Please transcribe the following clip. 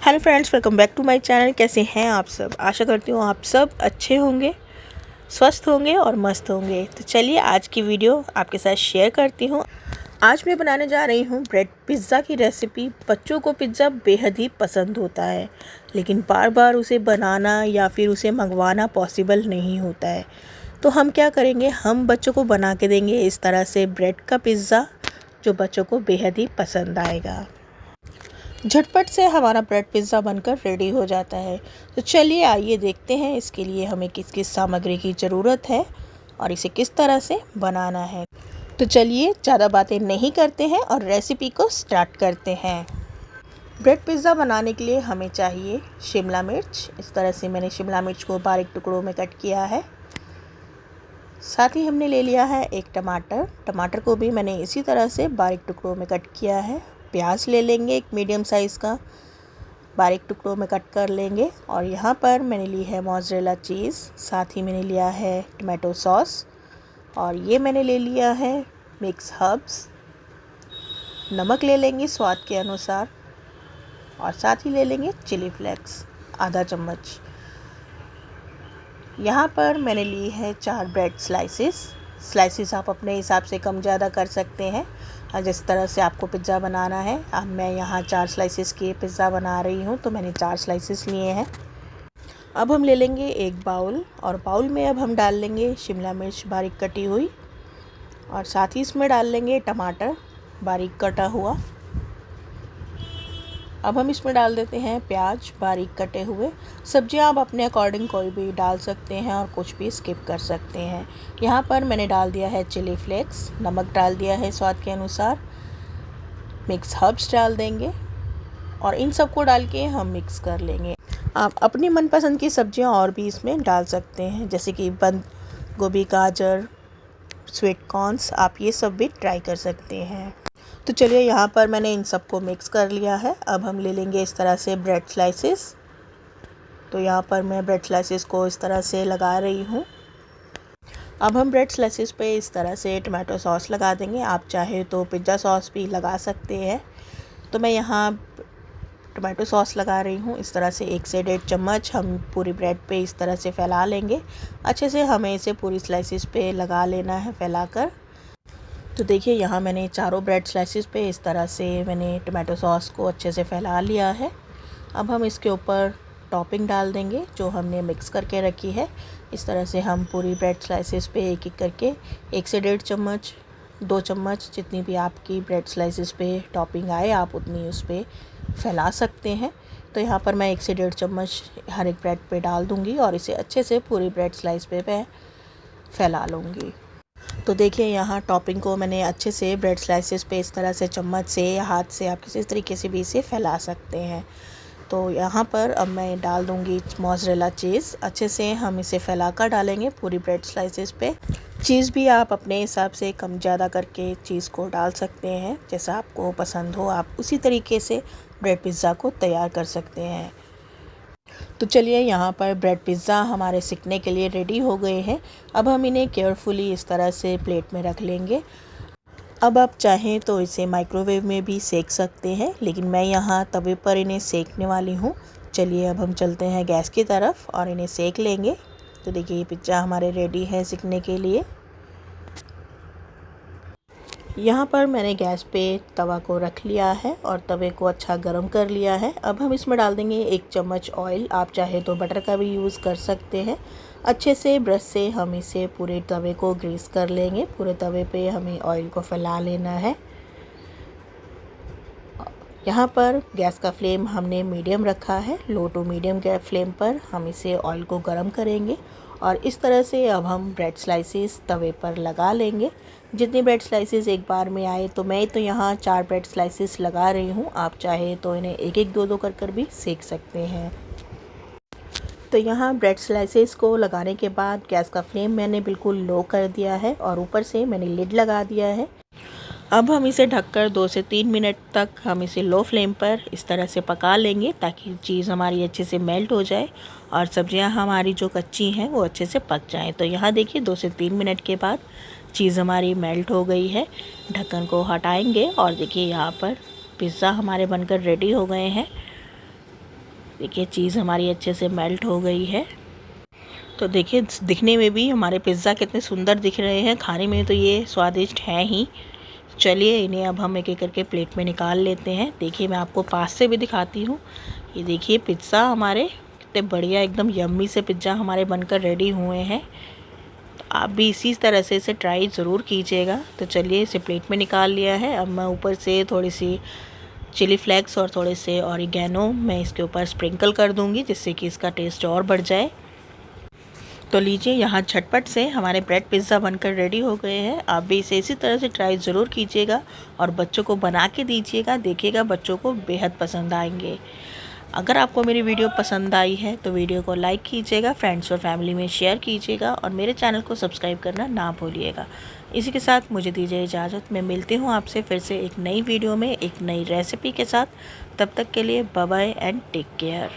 Hello friends, welcome back to my channel. कैसे हैं आप सब? आशा करती हूँ आप सब अच्छे होंगे, स्वस्थ होंगे और मस्त होंगे। तो चलिए आज की वीडियो आपके साथ शेयर करती हूँ। आज मैं बनाने जा रही हूँ ब्रेड पिज़्ज़ा की रेसिपी। बच्चों को पिज़्ज़ा बेहद ही पसंद होता है, लेकिन बार बार उसे बनाना या फिर उसे मंगवाना पॉसिबल नहीं होता है। तो हम क्या करेंगे, हम बच्चों को बना के देंगे इस तरह से ब्रेड का पिज़्ज़ा, जो बच्चों को बेहद ही पसंद आएगा। झटपट से हमारा ब्रेड पिज़्ज़ा बनकर रेडी हो जाता है। तो चलिए आइए देखते हैं इसके लिए हमें किस किस सामग्री की ज़रूरत है और इसे किस तरह से बनाना है। तो चलिए ज़्यादा बातें नहीं करते हैं और रेसिपी को स्टार्ट करते हैं। ब्रेड पिज़्ज़ा बनाने के लिए हमें चाहिए शिमला मिर्च। इस तरह से मैंने शिमला मिर्च को बारीक टुकड़ों में कट किया है। साथ ही हमने ले लिया है एक टमाटर को भी मैंने इसी तरह से बारीक टुकड़ों में कट किया है। प्याज ले लेंगे एक मीडियम साइज़ का, बारीक टुकड़ों में कट कर लेंगे। और यहाँ पर मैंने ली है मोज़रेला चीज़, साथ ही मैंने लिया है टमाटो सॉस, और ये मैंने ले लिया है मिक्स हर्ब्स। नमक ले लेंगे स्वाद के अनुसार, और साथ ही ले लेंगे चिली फ्लेक्स आधा चम्मच। यहाँ पर मैंने ली है 4 ब्रेड स्लाइसेस आप अपने हिसाब से कम ज़्यादा कर सकते हैं, जिस तरह से आपको पिज़्ज़ा बनाना है। अब मैं यहाँ 4 स्लाइसेस की पिज़्ज़ा बना रही हूँ, तो मैंने 4 स्लाइसेस लिए हैं। अब हम ले लेंगे एक बाउल, और बाउल में अब हम डाल लेंगे शिमला मिर्च बारीक कटी हुई, और साथ ही इसमें डाल लेंगे टमाटर बारीक कटा हुआ। अब हम इसमें डाल देते हैं प्याज बारीक कटे हुए। सब्जियां आप अपने अकॉर्डिंग कोई भी डाल सकते हैं और कुछ भी स्किप कर सकते हैं। यहाँ पर मैंने डाल दिया है चिली फ्लेक्स, नमक डाल दिया है स्वाद के अनुसार, मिक्स हर्ब्स डाल देंगे, और इन सबको डाल के हम मिक्स कर लेंगे। आप अपनी मनपसंद की सब्जियां और भी इसमें डाल सकते हैं, जैसे कि बंद गोभी, गाजर, स्वीट कॉर्न्स, आप ये सब भी ट्राई कर सकते हैं। तो चलिए यहाँ पर मैंने इन सबको मिक्स कर लिया है। अब हम ले लेंगे इस तरह से ब्रेड स्लाइसेस। तो यहाँ पर मैं ब्रेड स्लाइसेस को इस तरह से लगा रही हूँ। अब हम ब्रेड स्लाइसेस पे इस तरह से टमाटो सॉस लगा देंगे। आप चाहे तो पिज़्ज़ा सॉस भी लगा सकते हैं। तो मैं यहाँ टमाटो सॉस लगा रही हूँ। इस तरह से 1 से 1.5 चम्मच हम पूरी ब्रेड पे इस तरह से फैला लेंगे। अच्छे से हमें इसे पूरी स्लाइसेस पे लगा लेना है फैलाकर। तो देखिए यहाँ मैंने चारों ब्रेड स्लाइसेस पे इस तरह से मैंने टमाटो सॉस को अच्छे से फैला लिया है। अब हम इसके ऊपर टॉपिंग डाल देंगे जो हमने मिक्स करके रखी है। इस तरह से हम पूरी ब्रेड स्लाइसेस पे एक एक करके 1 से 1.5 चम्मच, 2 चम्मच, जितनी भी आपकी ब्रेड स्लाइसेस पे टॉपिंग आए आप उतनी उस पर फैला सकते हैं। तो यहाँ पर मैं 1 से 1.5 चम्मच हर एक ब्रेड पे डाल दूँगी और इसे अच्छे से पूरी ब्रेड स्लाइस पे फैला लूँगी। तो देखिए यहाँ टॉपिंग को मैंने अच्छे से ब्रेड स्लाइसेस पे इस तरह से चम्मच से या हाथ से, आप किसी तरीके से भी इसे फैला सकते हैं। तो यहाँ पर अब मैं डाल दूँगी मोज़रेला चीज़। अच्छे से हम इसे फैलाकर डालेंगे पूरी ब्रेड स्लाइसेस पे। चीज़ भी आप अपने हिसाब से कम ज़्यादा करके चीज़ को डाल सकते हैं, जैसा आपको पसंद हो आप उसी तरीके से ब्रेड पिज़्ज़ा को तैयार कर सकते हैं। तो चलिए यहाँ पर ब्रेड पिज़्ज़ा हमारे सिकने के लिए रेडी हो गए हैं। अब हम इन्हें केयरफुली इस तरह से प्लेट में रख लेंगे। अब आप चाहें तो इसे माइक्रोवेव में भी सेक सकते हैं, लेकिन मैं यहाँ तवे पर इन्हें सेकने वाली हूँ। चलिए अब हम चलते हैं गैस की तरफ और इन्हें सेक लेंगे। तो देखिए ये पिज़्ज़ा हमारे रेडी है सिकने के लिए। यहाँ पर मैंने गैस पे तवा को रख लिया है और तवे को अच्छा गर्म कर लिया है। अब हम इसमें डाल देंगे 1 चम्मच ऑयल। आप चाहे तो बटर का भी यूज़ कर सकते हैं। अच्छे से ब्रश से हम इसे पूरे तवे को ग्रीस कर लेंगे। पूरे तवे पे हमें ऑयल को फैला लेना है। यहाँ पर गैस का फ्लेम हमने मीडियम रखा है। लो टू मीडियम गैस फ्लेम पर हम इसे ऑयल को गर्म करेंगे, और इस तरह से अब हम ब्रेड स्लाइसेस तवे पर लगा लेंगे। जितनी ब्रेड स्लाइसेस एक बार में आए, तो मैं तो यहाँ 4 ब्रेड स्लाइसेस लगा रही हूँ। आप चाहे तो इन्हें एक एक दो दो कर भी सेक सकते हैं। तो यहाँ ब्रेड स्लाइसेस को लगाने के बाद गैस का फ्लेम मैंने बिल्कुल लो कर दिया है और ऊपर से मैंने लिड लगा दिया है। अब हम इसे ढककर 2 से 3 मिनट तक हम इसे लो फ्लेम पर इस तरह से पका लेंगे, ताकि चीज़ हमारी अच्छे से मेल्ट हो जाए और सब्जियां हमारी जो कच्ची हैं वो अच्छे से पक जाएं। तो यहाँ देखिए 2 से 3 मिनट के बाद चीज़ हमारी मेल्ट हो गई है। ढक्कन को हटाएंगे और देखिए यहाँ पर पिज़्ज़ा हमारे बनकर रेडी हो गए हैं। देखिए चीज़ हमारी अच्छे से मेल्ट हो गई है। तो देखिए दिखने में भी हमारे पिज़्ज़ा कितने सुंदर दिख रहे हैं, खाने में तो ये स्वादिष्ट हैं ही। चलिए इन्हें अब हम एक एक करके प्लेट में निकाल लेते हैं। देखिए मैं आपको पास से भी दिखाती हूँ। ये देखिए पिज़्ज़ा हमारे कितने बढ़िया एकदम यम्मी से पिज़्ज़ा हमारे बनकर रेडी हुए हैं। तो आप भी इसी तरह से इसे ट्राई ज़रूर कीजिएगा। तो चलिए इसे प्लेट में निकाल लिया है। अब मैं ऊपर से थोड़ी सी चिली फ्लेक्स और थोड़े से ऑरिगेनो मैं इसके ऊपर स्प्रिंकल कर दूंगी, जिससे कि इसका टेस्ट और बढ़ जाए। तो लीजिए यहाँ झटपट से हमारे ब्रेड पिज़्ज़ा बनकर रेडी हो गए हैं। आप भी इसे इसी तरह से ट्राई ज़रूर कीजिएगा और बच्चों को बना के दीजिएगा, देखिएगा बच्चों को बेहद पसंद आएंगे। अगर आपको मेरी वीडियो पसंद आई है तो वीडियो को लाइक कीजिएगा, फ्रेंड्स और फैमिली में शेयर कीजिएगा और मेरे चैनल को सब्सक्राइब करना ना भूलिएगा। इसी के साथ मुझे दीजिए इजाज़त। मैं मिलती हूँ आपसे फिर से एक नई वीडियो में एक नई रेसिपी के साथ। तब तक के लिए bye bye and take care.